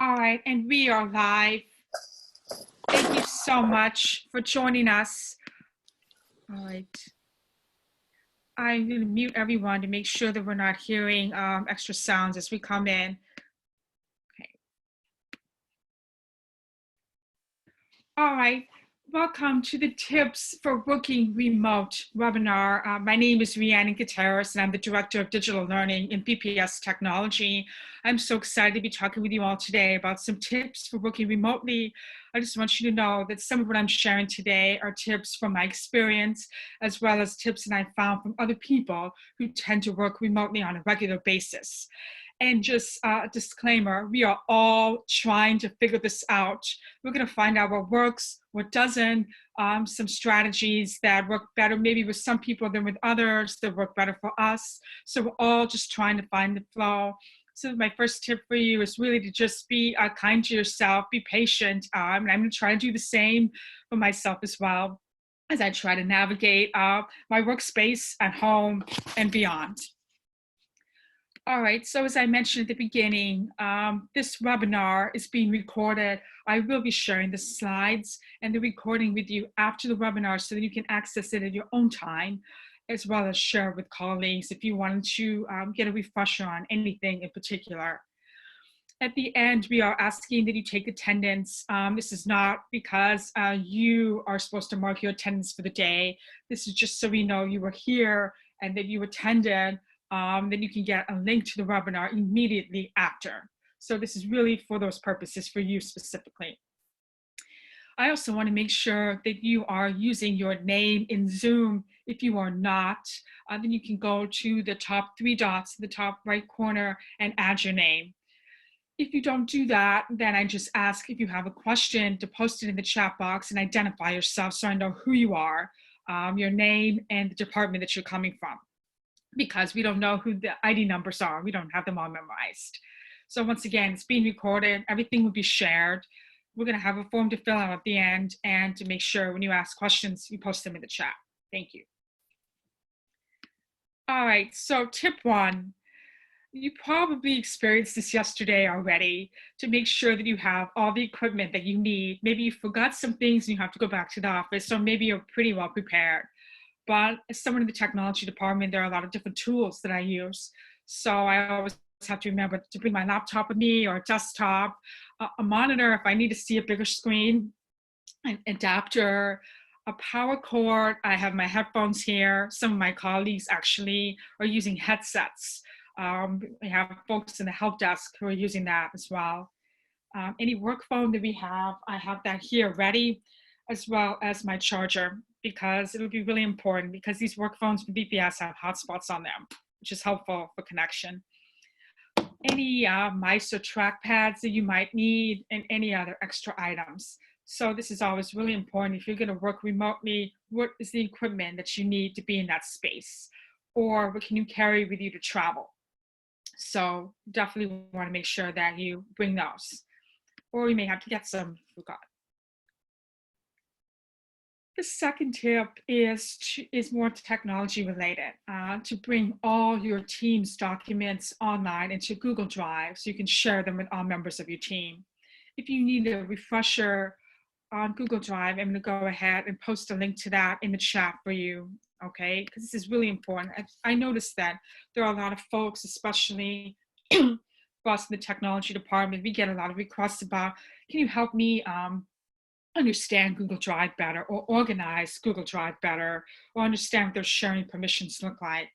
All right, and we are live. Thank you so much for joining us. All right. I'm going to mute everyone to make sure that we're not hearing extra sounds as we come in. Okay. All right. Welcome to the Tips for Working Remote webinar. My name is Rhiannon Gutierrez, and I'm the Director of Digital Learning in BPS Technology. I'm so excited to be talking with you all today about some tips for working remotely. I just want you to know that some of what I'm sharing today are tips from my experience, as well as tips that I found from other people who tend to work remotely on a regular basis. And just a disclaimer, we are all trying to figure this out. We're going to find out what works, what doesn't, some strategies that work better maybe with some people than with others, that work better for us. So we're all just trying to find the flow. So my first tip for you is really to just be kind to yourself, be patient. And I'm going to try to do the same for myself as well as I try to navigate my workspace at home and beyond. All right, so as I mentioned at the beginning, this webinar is being recorded. I will be sharing the slides and the recording with you after the webinar so that you can access it at your own time, as well as share with colleagues if you wanted to get a refresher on anything in particular. At the end, we are asking that you take attendance. This is not because you are supposed to mark your attendance for the day. This is just so we know you were here and that you attended. Then you can get a link to the webinar immediately after. So this is really for those purposes for you specifically. I also want to make sure that you are using your name in Zoom. If you are not, then you can go to the top 3 dots in the top right corner and add your name. If you don't do that, then I just ask if you have a question to post it in the chat box and identify yourself so I know who you are, your name and the department that you're coming from, because we don't know who the ID numbers are. We don't have them all memorized. So once again, it's being recorded. Everything will be shared. We're going to have a form to fill out at the end and to make sure when you ask questions, you post them in the chat. Thank you. All right, so tip 1. You probably experienced this yesterday already, to make sure that you have all the equipment that you need. Maybe you forgot some things and you have to go back to the office, so maybe you're pretty well prepared. But as someone in the technology department, there are a lot of different tools that I use. So I always have to remember to bring my laptop with me, or a desktop, a monitor if I need to see a bigger screen, an adapter, a power cord. I have my headphones here. Some of my colleagues actually are using headsets. We have folks in the help desk who are using that as well. Any work phone that we have, I have that here ready, as well as my charger, because it'll be really important, because these work phones from BPS have hotspots on them, which is helpful for connection. Any mice or trackpads that you might need, and any other extra items. So this is always really important. If you're going to work remotely, what is the equipment that you need to be in that space? Or what can you carry with you to travel? So definitely want to make sure that you bring those, or you may have to get some if you forgot. The second tip is more technology related, to bring all your team's documents online into Google Drive so you can share them with all members of your team. If you need a refresher on Google Drive, I'm going to go ahead and post a link to that in the chat for you, okay? Because this is really important. I noticed that there are a lot of folks, especially for us in the technology department, we get a lot of requests about, can you help me understand Google Drive better, or organize Google Drive better, or understand what their sharing permissions look like.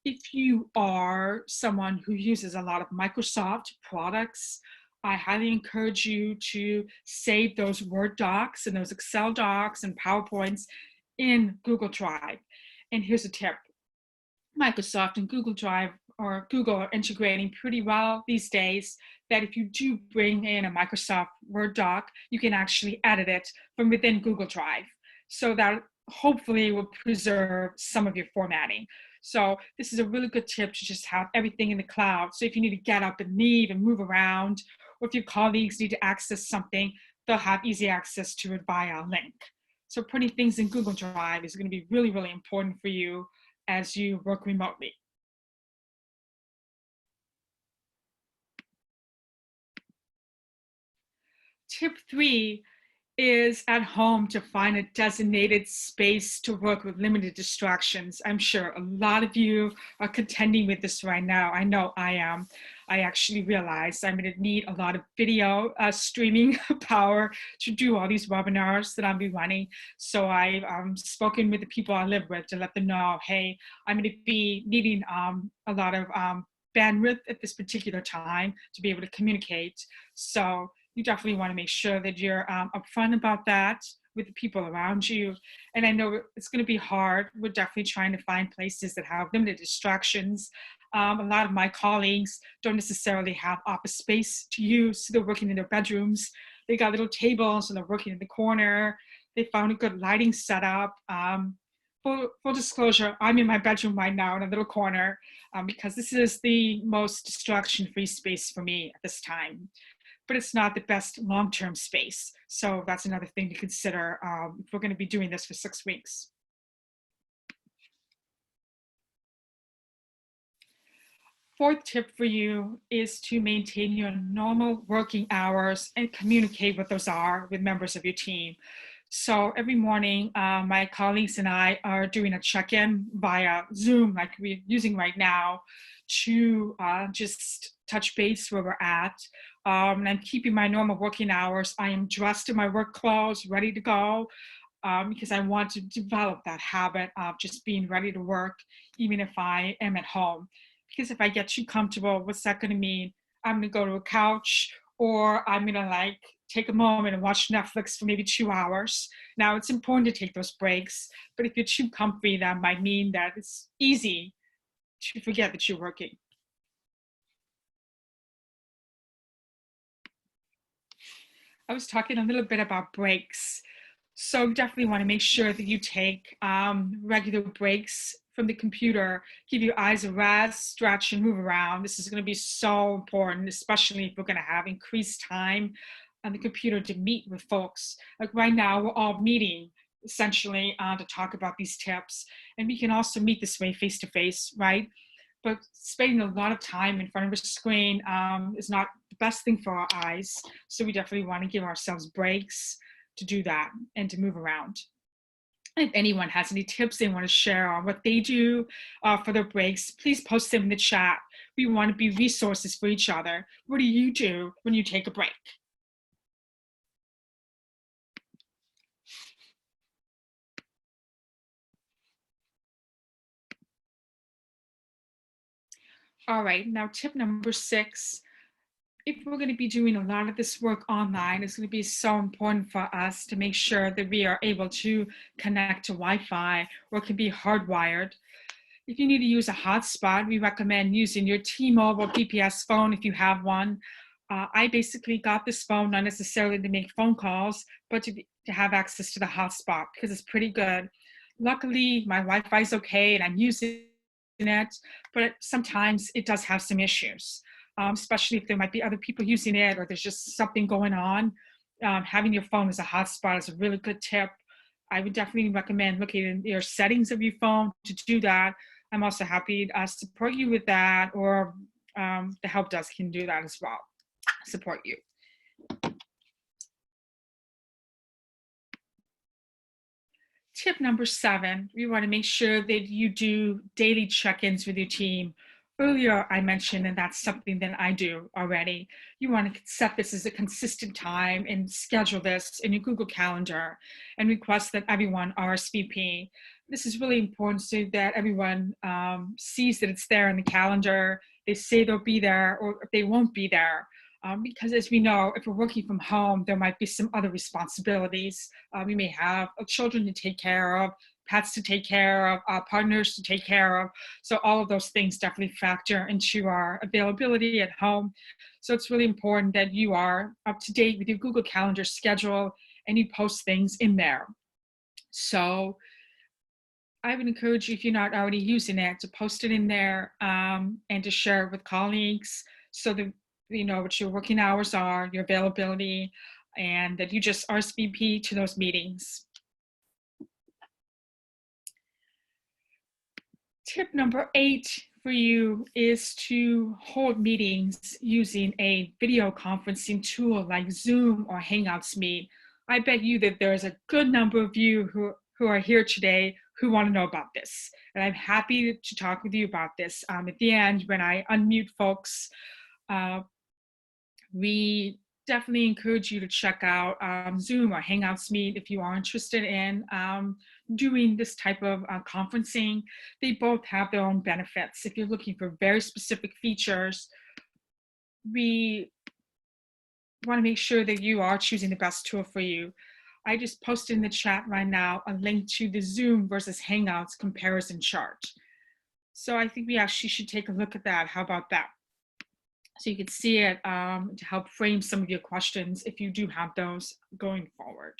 If you are someone who uses a lot of Microsoft products, I highly encourage you to save those Word docs and those Excel docs and PowerPoints in Google Drive. And here's a tip. Microsoft and Google Drive, or Google, are integrating pretty well these days, that if you do bring in a Microsoft Word doc, you can actually edit it from within Google Drive. So that hopefully will preserve some of your formatting. So this is a really good tip, to just have everything in the cloud. So if you need to get up and leave and move around, or if your colleagues need to access something, they'll have easy access to it via a link. So putting things in Google Drive is going to be really, really important for you as you work remotely. Tip 3 is at home to find a designated space to work with limited distractions. I'm sure a lot of you are contending with this right now. I know I am. I actually realized I'm going to need a lot of video streaming power to do all these webinars that I'll be running. So I've spoken with the people I live with to let them know, hey, I'm going to be needing a lot of bandwidth at this particular time to be able to communicate. So you definitely want to make sure that you're upfront about that with the people around you. And I know it's going to be hard. We're definitely trying to find places that have limited distractions. A lot of my colleagues don't necessarily have office space to use, so they're working in their bedrooms. They got little tables and they're working in the corner. They found a good lighting setup. Full disclosure, I'm in my bedroom right now in a little corner because this is the most distraction-free space for me at this time. But it's not the best long-term space. So that's another thing to consider if we're going to be doing this for 6 weeks. Fourth tip for you is to maintain your normal working hours and communicate what those are with members of your team. So every morning, my colleagues and I are doing a check-in via Zoom, like we're using right now, to just touch base where we're at. And I'm keeping my normal working hours. I am dressed in my work clothes, ready to go, because I want to develop that habit of just being ready to work, even if I am at home. Because if I get too comfortable, what's that going to mean? I'm going to go to a couch, or I'm going to like take a moment and watch Netflix for maybe 2 hours. Now, it's important to take those breaks, but if you're too comfy, that might mean that it's easy to forget that you're working. I was talking a little bit about breaks. So you definitely want to make sure that you take regular breaks from the computer, give your eyes a rest, stretch, and move around. This is going to be so important, especially if we're going to have increased time on the computer to meet with folks. Like right now, we're all meeting essentially to talk about these tips. And we can also meet this way face to face, right? But spending a lot of time in front of a screen is not the best thing for our eyes. So we definitely want to give ourselves breaks to do that and to move around. If anyone has any tips they want to share on what they do for their breaks, please post them in the chat. We want to be resources for each other. What do you do when you take a break? All right, now tip number 6. If we're going to be doing a lot of this work online, it's going to be so important for us to make sure that we are able to connect to Wi-Fi, or it can be hardwired. If you need to use a hotspot, we recommend using your T-Mobile PPS phone if you have one. I basically got this phone not necessarily to make phone calls, but to have access to the hotspot because it's pretty good. Luckily, my Wi-Fi is okay and I'm using it, but sometimes it does have some issues, especially if there might be other people using it or there's just something going on. Having your phone as a hotspot is a really good tip. I would definitely recommend looking in your settings of your phone to do that. I'm also happy to support you with that, or the help desk can do that as well, support you. Tip number 7, you want to make sure that you do daily check-ins with your team. Earlier, I mentioned, and that's something that I do already, you want to set this as a consistent time and schedule this in your Google Calendar and request that everyone RSVP. This is really important so that everyone sees that it's there in the calendar. They say they'll be there, or if they won't be there. Because as we know, if we're working from home, there might be some other responsibilities. We may have children to take care of, pets to take care of, partners to take care of. So all of those things definitely factor into our availability at home. So it's really important that you are up to date with your Google Calendar schedule and you post things in there. So I would encourage you, if you're not already using it, to post it in there and to share it with colleagues so that you know what your working hours are, your availability, and that you just RSVP to those meetings. Tip number 8 for you is to hold meetings using a video conferencing tool like Zoom or Hangouts Meet. I bet you that there's a good number of you who are here today who want to know about this. And I'm happy to talk with you about this. At the end, when I unmute folks, we definitely encourage you to check out Zoom or Hangouts Meet if you are interested in doing this type of conferencing. They both have their own benefits. If you're looking for very specific features, we want to make sure that you are choosing the best tool for you. I just posted in the chat right now a link to the Zoom versus Hangouts comparison chart. So I think we actually should take a look at that. How about that? So you can see it to help frame some of your questions if you do have those going forward.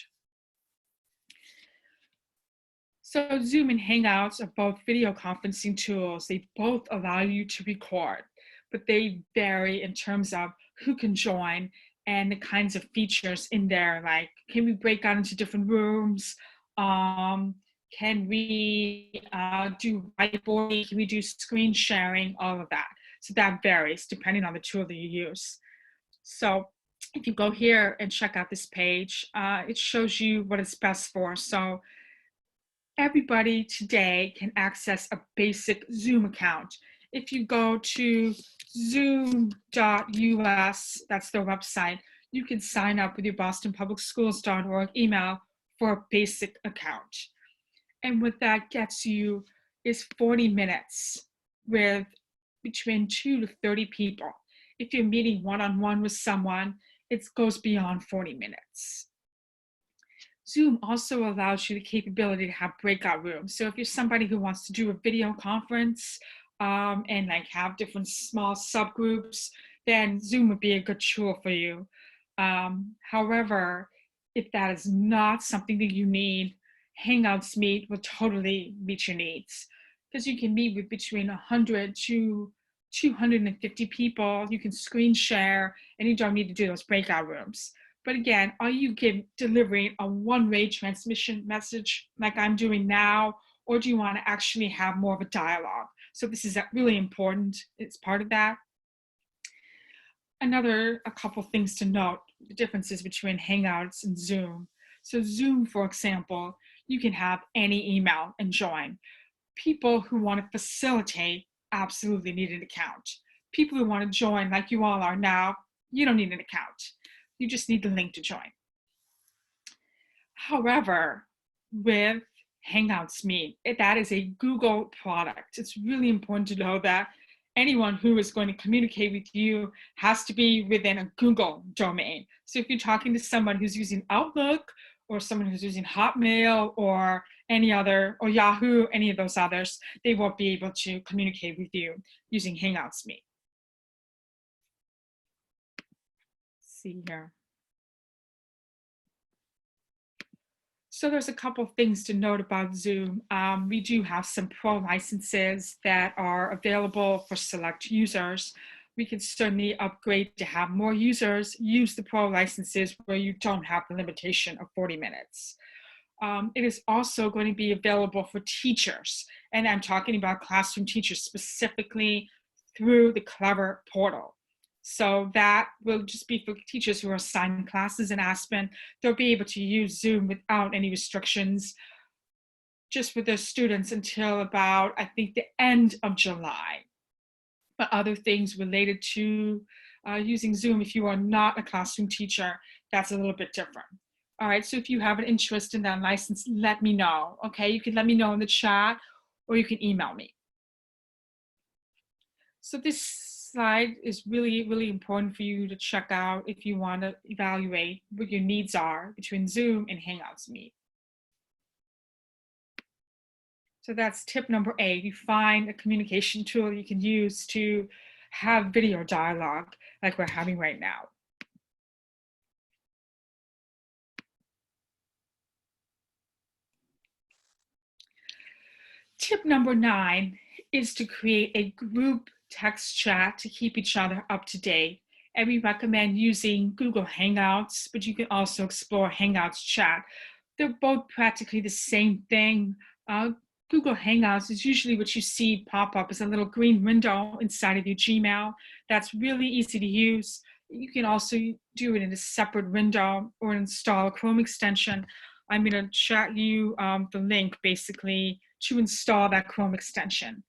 So Zoom and Hangouts are both video conferencing tools. They both allow you to record, but they vary in terms of who can join and the kinds of features in there, like can we break out into different rooms? Can we do whiteboarding? Can we do screen sharing? All of that. So that varies depending on the tool that you use. So if you go here and check out this page, it shows you what it's best for. So everybody today can access a basic Zoom account. If you go to zoom.us, that's their website, you can sign up with your bostonpublicschools.org email for a basic account. And what that gets you is 40 minutes with between 2 to 30 people. If you're meeting one-on-one with someone, it goes beyond 40 minutes. Zoom also allows you the capability to have breakout rooms. So if you're somebody who wants to do a video conference and like have different small subgroups, then Zoom would be a good tool for you. However, if that is not something that you need, Hangouts Meet will totally meet your needs, because you can meet with between 100 to 250 people. You can screen share, and you don't need to do those breakout rooms. But again, are you delivering a one-way transmission message like I'm doing now, or do you want to actually have more of a dialogue? So this is really important. It's part of that. A couple things to note, the differences between Hangouts and Zoom. So Zoom, for example, you can have any email and join. People who want to facilitate absolutely need an account. People who want to join, like you all are now, you don't need an account. You just need the link to join. However, with Hangouts Meet, that is a Google product. It's really important to know that anyone who is going to communicate with you has to be within a Google domain. So if you're talking to someone who's using Outlook, or someone who's using Hotmail or any other, or Yahoo, any of those others, they won't be able to communicate with you using Hangouts Meet. Let's see here. So there's a couple of things to note about Zoom. We do have some pro licenses that are available for select users. We can certainly upgrade to have more users use the pro licenses where you don't have the limitation of 40 minutes. It is also going to be available for teachers, and I'm talking about classroom teachers specifically through the Clever portal. So that will just be for teachers who are assigned classes in Aspen. They'll be able to use Zoom without any restrictions, just with their students until about, I think, the end of July. But other things related to using Zoom, if you are not a classroom teacher, that's a little bit different. All right, so if you have an interest in that license, let me know, okay? You can let me know in the chat, or you can email me. So this slide is really, really important for you to check out if you want to evaluate what your needs are between Zoom and Hangouts Meet. So that's tip number 8. You find a communication tool you can use to have video dialogue like we're having right now. Tip number 9 is to create a group text chat to keep each other up to date. And we recommend using Google Hangouts, but you can also explore Hangouts chat. They're both practically the same thing. Google Hangouts is usually what you see pop up as a little green window inside of your Gmail. That's really easy to use. You can also do it in a separate window or install a Chrome extension. I'm going to chat you the link basically to install that Chrome extension.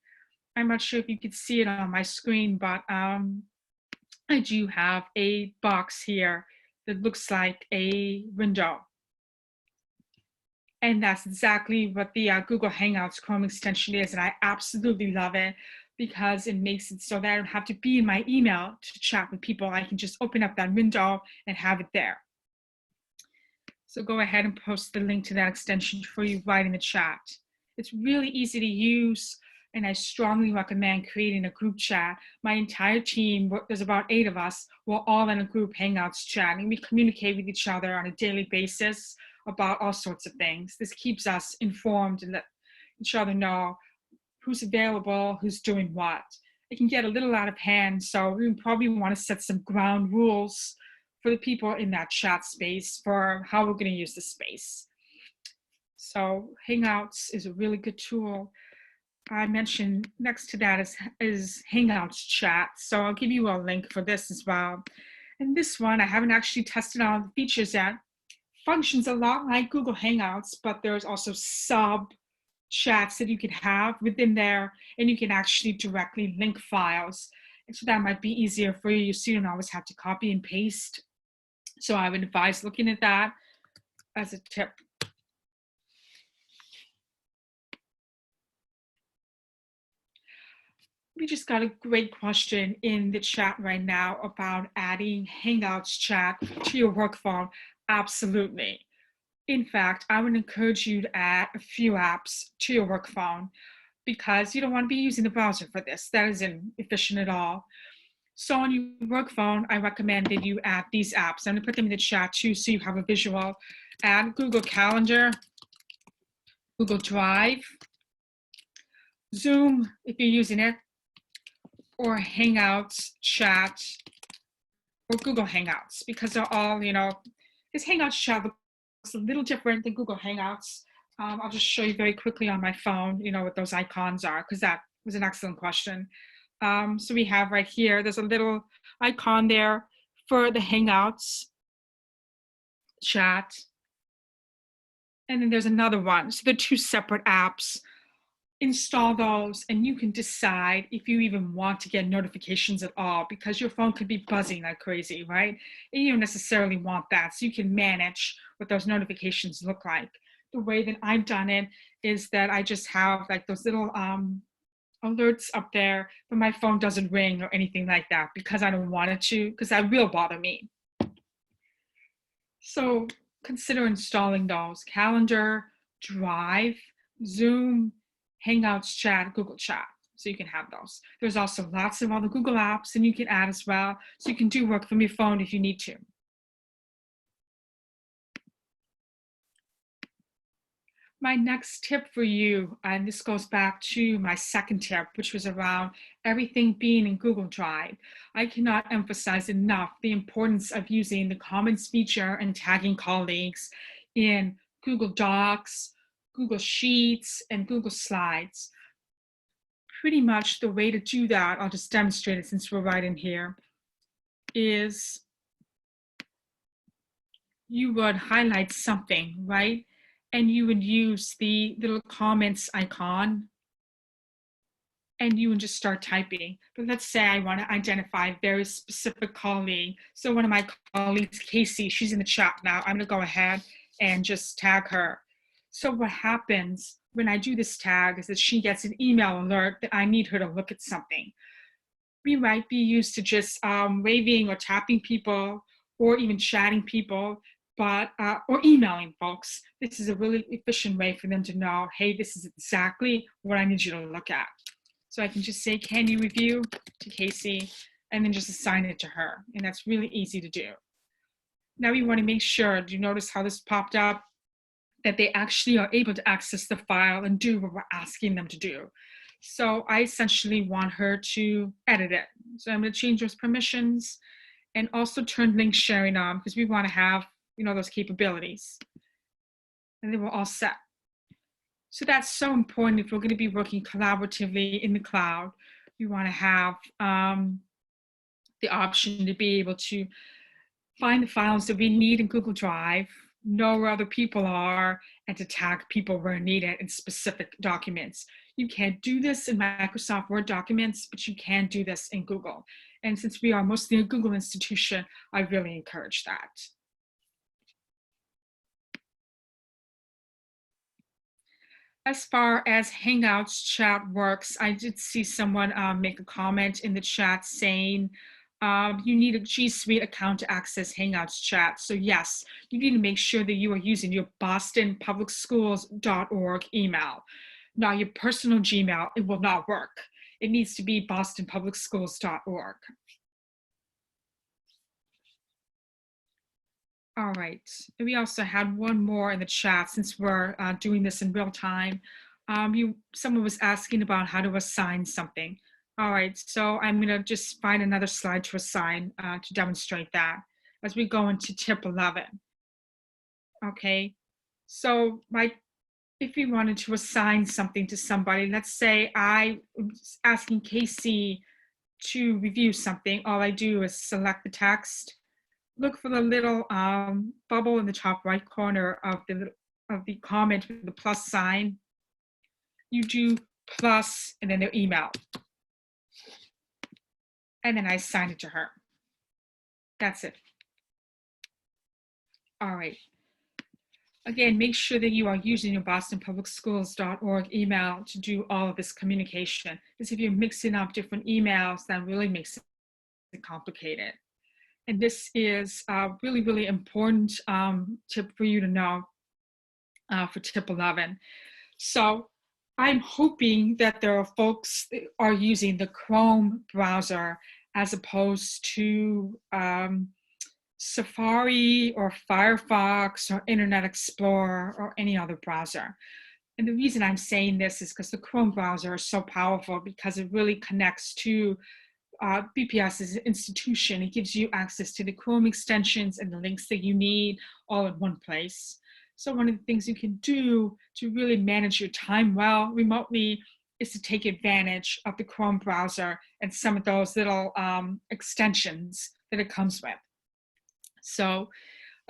I'm not sure if you can see it on my screen, but I do have a box here that looks like a window. And that's exactly what the Google Hangouts Chrome extension is. And I absolutely love it because it makes it so that I don't have to be in my email to chat with people. I can just open up that window and have it there. So go ahead and post the link to that extension for you right in the chat. It's really easy to use, and I strongly recommend creating a group chat. My entire team, there's about 8 of us, we're all in a group Hangouts chat, and we communicate with each other on a daily basis about all sorts of things. This keeps us informed and let each other know who's available, who's doing what. It can get a little out of hand, so we probably want to set some ground rules for the people in that chat space for how we're going to use the space. So Hangouts is a really good tool. I mentioned next to that is Hangouts chat. So I'll give you a link for this as well. And this one, I haven't actually tested all the features yet. Functions a lot like Google Hangouts, but there's also sub chats that you can have within there, and you can actually directly link files. And so that might be easier for you, so you don't always have to copy and paste. So I would advise looking at that as a tip. We just got a great question in the chat right now about adding Hangouts chat to your work phone. Absolutely. In fact, I would encourage you to add a few apps to your work phone because you don't want to be using the browser for this. That isn't efficient at all. So on your work phone, I recommend that you add these apps. I'm going to put them in the chat too so you have a visual. Add Google Calendar, Google Drive, Zoom if you're using it, or Hangouts chat, or Google Hangouts, because they're all, this Hangouts chat looks a little different than Google Hangouts. I'll just show you very quickly on my phone, what those icons are, because that was an excellent question. So we have right here, there's a little icon there for the Hangouts chat. And then there's another one. So they're 2 separate apps. Install those and you can decide if you even want to get notifications at all, because your phone could be buzzing like crazy, right? And you don't necessarily want that. So you can manage what those notifications look like. The way that I've done it is that I just have like those little alerts up there, but my phone doesn't ring or anything like that because I don't want it to, because that will bother me. So consider installing those: Calendar, Drive, Zoom, Hangouts chat, Google Chat. So you can have those. There's also lots of other Google apps and you can add as well. So you can do work from your phone if you need to. My next tip for you, and this goes back to my second tip, which was around everything being in Google Drive. I cannot emphasize enough the importance of using the comments feature and tagging colleagues in Google Docs, Google Sheets, and Google Slides. Pretty much the way to do that, I'll just demonstrate it since we're right in here, is you would highlight something, right? And you would use the little comments icon and you would just start typing. But let's say I want to identify a very specific colleague. So one of my colleagues, Casey, she's in the chat now. I'm going to go ahead and just tag her. So what happens when I do this tag is that she gets an email alert that I need her to look at something. We might be used to just waving or tapping people or even chatting people, but or emailing folks. This is a really efficient way for them to know, hey, this is exactly what I need you to look at. So I can just say, can you review to Casey, and then just assign it to her. And that's really easy to do. Now we want to make sure, do you notice how this popped up? That they actually are able to access the file and do what we're asking them to do. So I essentially want her to edit it. So I'm going to change those permissions and also turn link sharing on because we want to have, those capabilities. And then we're all set. So that's so important if we're going to be working collaboratively in the cloud. We want to have the option to be able to find the files that we need in Google Drive, know where other people are, and to tag people where needed in specific documents. You can't do this in Microsoft Word documents, but you can do this in Google. And since we are mostly a Google institution, I really encourage that. As far as Hangouts chat works, I did see someone make a comment in the chat saying you need a G Suite account to access Hangouts chat. So yes, you need to make sure that you are using your bostonpublicschools.org email. Now your personal Gmail, it will not work. It needs to be bostonpublicschools.org. All right, and we also had one more in the chat since we're doing this in real time. Someone was asking about how to assign something. All right, so I'm gonna just find another slide to assign to demonstrate that as we go into tip 11. Okay, so if you wanted to assign something to somebody, let's say I was asking Casey to review something, all I do is select the text, look for the little bubble in the top right corner of the comment with the plus sign. You do plus and then their email. And then I assign it to her. That's it. All right. Again, make sure that you are using your bostonpublicschools.org email to do all of this communication. Because if you're mixing up different emails, that really makes it complicated. And this is a really, really important tip for you to know for tip 11. So I'm hoping that there are folks that are using the Chrome browser as opposed to Safari or Firefox or Internet Explorer or any other browser. And the reason I'm saying this is because the Chrome browser is so powerful because it really connects to BPS as an institution. It gives you access to the Chrome extensions and the links that you need all in one place. So one of the things you can do to really manage your time well remotely is to take advantage of the Chrome browser and some of those little extensions that it comes with. So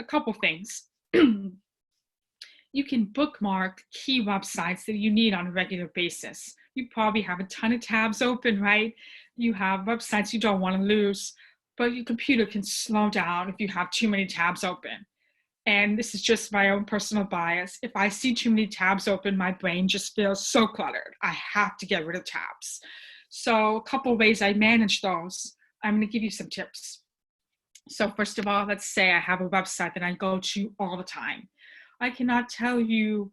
a couple things. You can bookmark key websites that you need on a regular basis. You probably have a ton of tabs open, right? You have websites you don't want to lose, but your computer can slow down if you have too many tabs open. And this is just my own personal bias. If I see too many tabs open, my brain just feels so cluttered. I have to get rid of tabs. So a couple ways I manage those. I'm going to give you some tips. So first of all, let's say I have a website that I go to all the time. I cannot tell you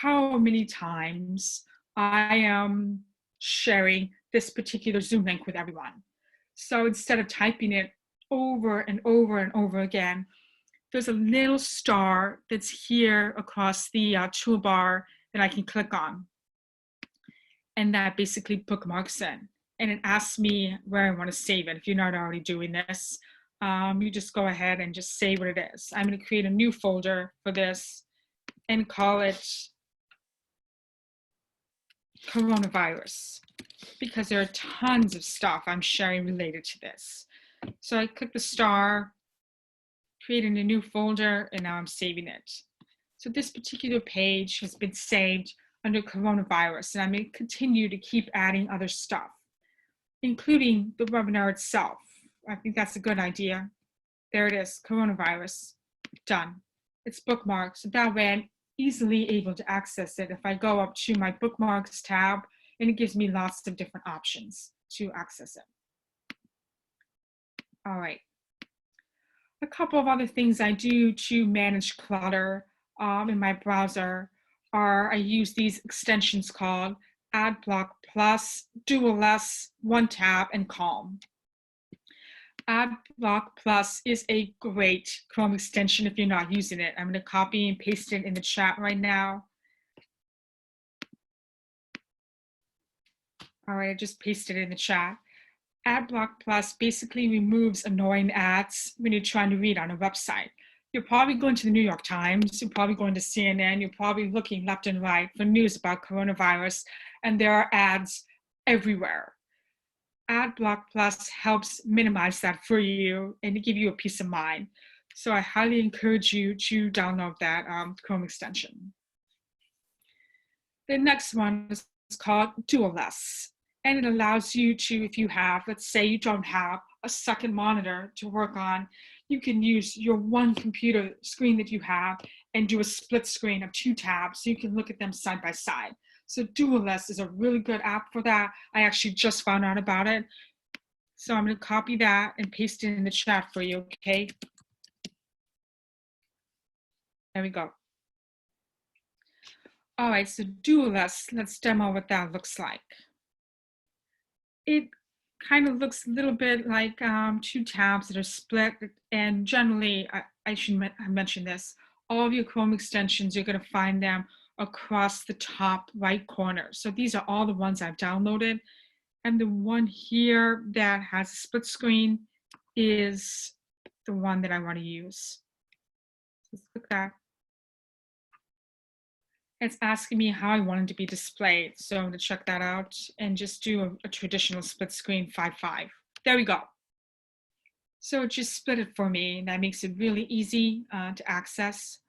how many times I am sharing this particular Zoom link with everyone. So instead of typing it over and over and over again, there's a little star that's here across the toolbar that I can click on. And that basically bookmarks it. And it asks me where I want to save it. If you're not already doing this, you just go ahead and just say what it is. I'm going to create a new folder for this and call it coronavirus because there are tons of stuff I'm sharing related to this. So I click the star, creating a new folder, and now I'm saving it. So this particular page has been saved under coronavirus, and I'm going to continue to keep adding other stuff, including the webinar itself. I think that's a good idea. There it is, coronavirus, done. It's bookmarked, so that way I'm easily able to access it if I go up to my bookmarks tab, and it gives me lots of different options to access it. All right. A couple of other things I do to manage clutter in my browser are I use these extensions called AdBlock Plus, DualS, OneTab, and Calm. AdBlock Plus is a great Chrome extension if you're not using it. I'm going to copy and paste it in the chat right now. All right, I just pasted it in the chat. AdBlock Plus basically removes annoying ads when you're trying to read on a website. You're probably going to the New York Times, you're probably going to CNN, you're probably looking left and right for news about coronavirus, and there are ads everywhere. AdBlock Plus helps minimize that for you and to give you a peace of mind. So I highly encourage you to download that Chrome extension. The next one is called DualLess, and it allows you to, if you have, let's say you don't have a second monitor to work on, you can use your one computer screen that you have and do a split screen of 2 tabs so you can look at them side by side. So DualLess is a really good app for that. I actually just found out about it. So I'm going to copy that and paste it in the chat for you, okay? There we go. All right, so DualLess, let's demo what that looks like. It kind of looks a little bit like 2 tabs that are split, and generally, I should mention this, all of your Chrome extensions, you're going to find them across the top right corner. So these are all the ones I've downloaded. And the one here that has a split screen is the one that I want to use. So let's click that. It's asking me how I want it to be displayed. So I'm going to check that out and just do a traditional split screen 5:5. There we go. So it just split it for me, and that makes it really easy to access.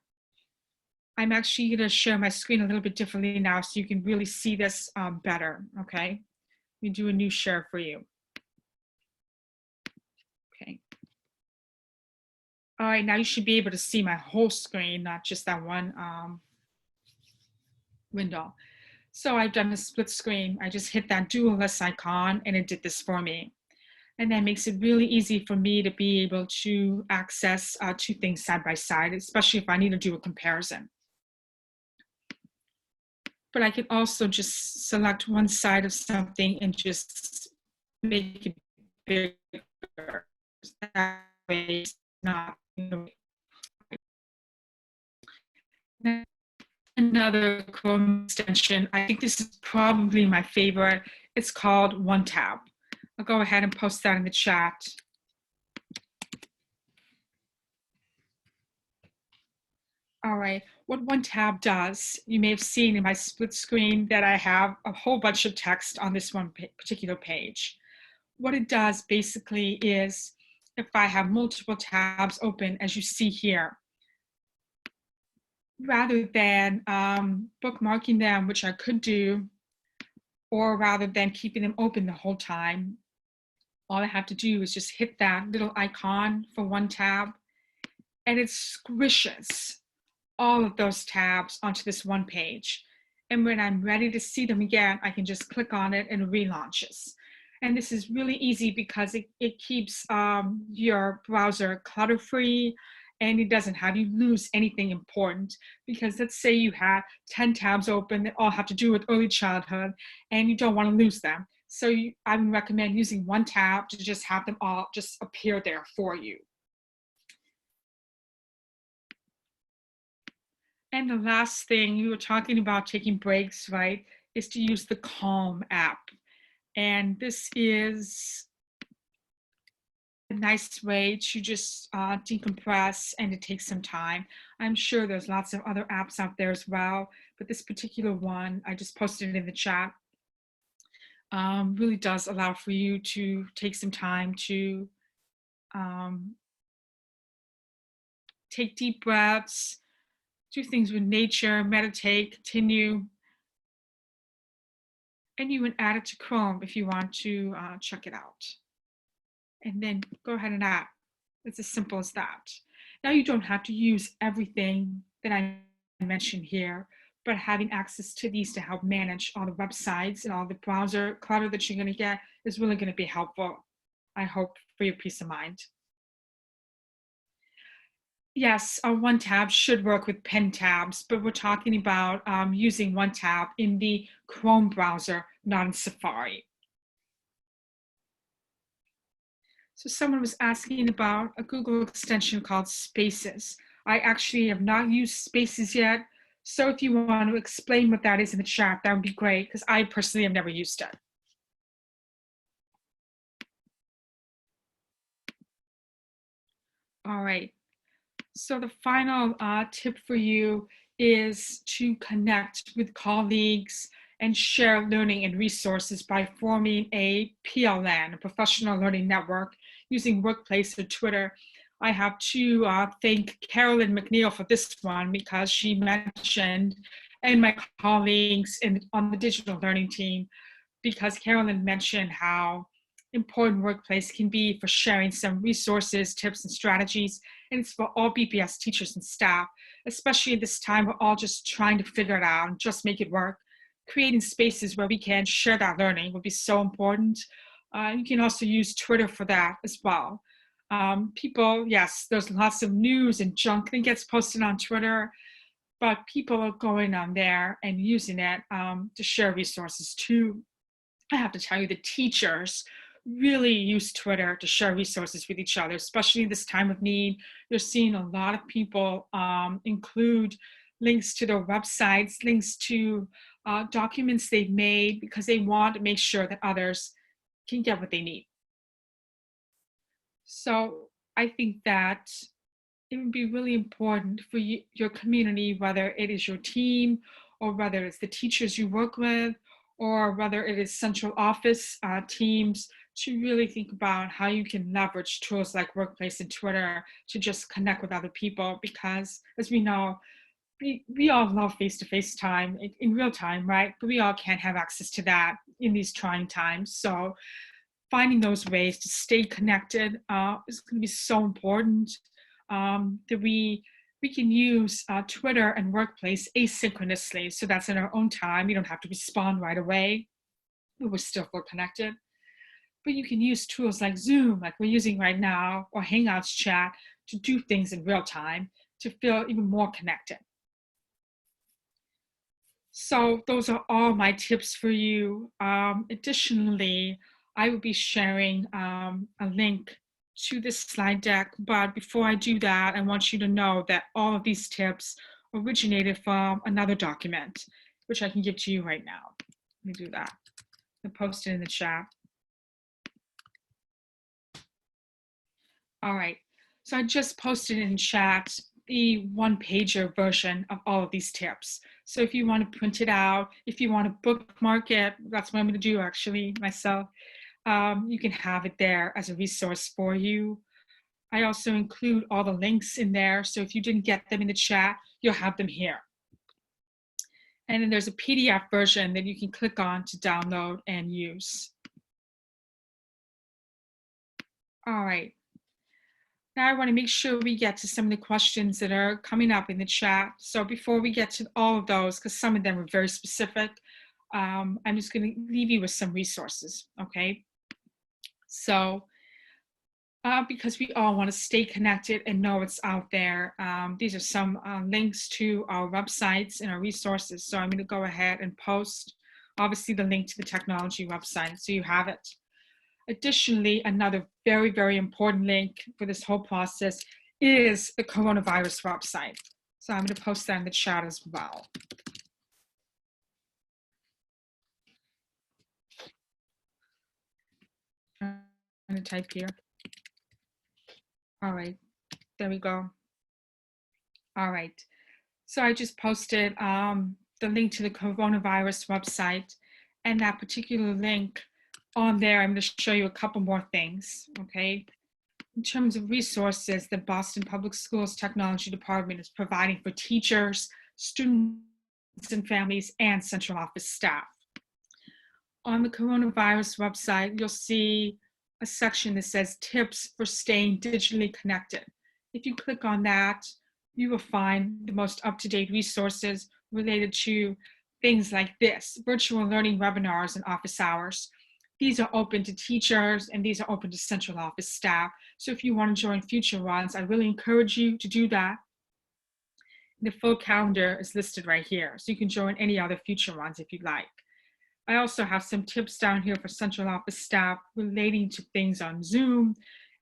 I'm actually going to share my screen a little bit differently now so you can really see this better, okay? Let me do a new share for you. Okay. All right, now you should be able to see my whole screen, not just that one window. So I've done a split screen. I just hit that DualLess icon and it did this for me. And that makes it really easy for me to be able to access 2 things side by side, especially if I need to do a comparison. But I can also just select one side of something and just make it bigger. That way it's not, Another Chrome extension, I think this is probably my favorite. It's called OneTab. I'll go ahead and post that in the chat. All right, what OneTab does, you may have seen in my split screen that I have a whole bunch of text on this one particular page. What it does basically is, if I have multiple tabs open, as you see here, rather than bookmarking them, which I could do, or rather than keeping them open the whole time, all I have to do is just hit that little icon for one tab, and it squishes all of those tabs onto this one page. And when I'm ready to see them again, I can just click on it and it relaunches. And this is really easy because it keeps your browser clutter-free, and it doesn't have you lose anything important. Because let's say you had 10 tabs open that all have to do with early childhood, and you don't want to lose them. So I would recommend using one tab to just have them all just appear there for you. And the last thing, you were talking about taking breaks, right, is to use the Calm app. And this is a nice way to just decompress and to take some time. I'm sure there's lots of other apps out there as well, but this particular one, I just posted it in the chat, really does allow for you to take some time to take deep breaths, do things with nature, meditate, continue. And you would add it to Chrome if you want to check it out. And then go ahead and add. It's as simple as that. Now you don't have to use everything that I mentioned here, but having access to these to help manage all the websites and all the browser clutter that you're going to get is really going to be helpful, I hope, for your peace of mind. Yes, one tab should work with pen tabs, but we're talking about using one tab in the Chrome browser, not in Safari. So someone was asking about a Google extension called Spaces. I actually have not used Spaces yet. So if you want to explain what that is in the chat, that would be great, because I personally have never used it. All right. So the final tip for you is to connect with colleagues and share learning and resources by forming a PLN, a professional learning network, using Workplace or Twitter. I have to thank Carolyn McNeil for this one because she mentioned, and my colleagues on the digital learning team, because Carolyn mentioned how important Workplace can be for sharing some resources, tips, and strategies. And it's for all BPS teachers and staff, especially at this time, we're all just trying to figure it out and just make it work. Creating spaces where we can share that learning would be so important. You can also use Twitter for that as well. People, yes, there's lots of news and junk that gets posted on Twitter, but people are going on there and using it to share resources too. I have to tell you, the teachers really use Twitter to share resources with each other, especially this time of need. You're seeing a lot of people include links to their websites, links to documents they've made because they want to make sure that others can get what they need. So I think that it would be really important for you, your community, whether it is your team or whether it's the teachers you work with or whether it is central office teams, to really think about how you can leverage tools like Workplace and Twitter to just connect with other people. Because as we know, we all love face-to-face time in real time, right? But we all can't have access to that in these trying times. So finding those ways to stay connected is going to be so important. That we can use Twitter and Workplace asynchronously. So that's in our own time. You don't have to respond right away, but we're still connected. But you can use tools like Zoom, like we're using right now, or Hangouts chat to do things in real time to feel even more connected. So those are all my tips for you. Additionally, I will be sharing a link to this slide deck. But before I do that, I want you to know that all of these tips originated from another document, which I can give to you right now. Let me do that. I'll post it in the chat. All right, so I just posted in chat the one-pager version of all of these tips. So if you want to print it out, if you want to bookmark it, that's what I'm going to do actually myself. You can have it there as a resource for you. I also include all the links in there, so if you didn't get them in the chat, you'll have them here. And then there's a PDF version that you can click on to download and use. All right. Now I want to make sure we get to some of the questions that are coming up in the chat. So before we get to all of those, because some of them are very specific, I'm just going to leave you with some resources, okay? So because we all want to stay connected and know what's out there, these are some links to our websites and our resources. So I'm going to go ahead and post, obviously, the link to the technology website, so you have it. Additionally, another very, very important link for this whole process is the coronavirus website. So I'm going to post that in the chat as well. I'm going to type here. All right, there we go. All right, so I just posted the link to the coronavirus website, and that particular link on there, I'm going to show you a couple more things, okay? In terms of resources that Boston Public Schools Technology Department is providing for teachers, students and families, and central office staff. On the coronavirus website, you'll see a section that says tips for staying digitally connected. If you click on that, you will find the most up-to-date resources related to things like this: virtual learning webinars and office hours. These are open to teachers and these are open to central office staff. So if you want to join future ones, I really encourage you to do that. The full calendar is listed right here, so you can join any other future ones if you'd like. I also have some tips down here for central office staff relating to things on Zoom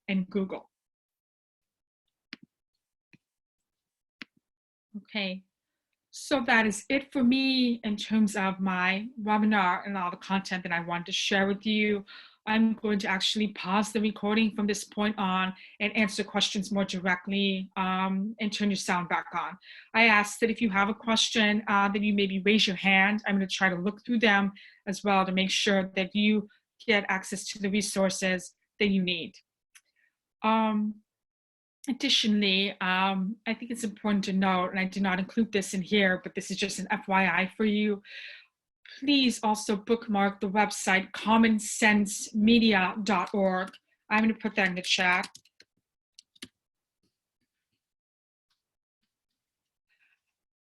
and Google. Okay, so that is it for me in terms of my webinar and all the content that I wanted to share with you. I'm going to actually pause the recording from this point on and answer questions more directly, and turn your sound back on. I ask that if you have a question, that you maybe raise your hand. I'm going to try to look through them as well to make sure that you get access to the resources that you need. Additionally, I think it's important to note, and I did not include this in here, but this is just an FYI for you. Please also bookmark the website commonsensemedia.org. I'm going to put that in the chat.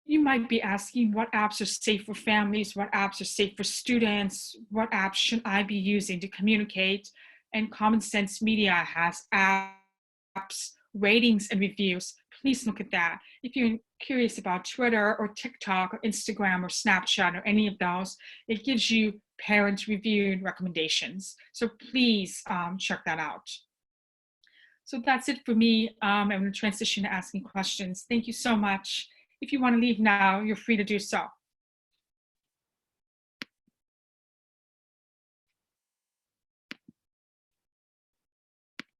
You might be asking what apps are safe for families, what apps are safe for students, what apps should I be using to communicate? And Common Sense Media has apps, ratings, and reviews. Please look at that. If you're curious about Twitter or TikTok or Instagram or Snapchat or any of those, it gives you parent reviewed recommendations. So please check that out. So that's it for me. I'm going to transition to asking questions. Thank you so much. If you want to leave now, you're free to do so.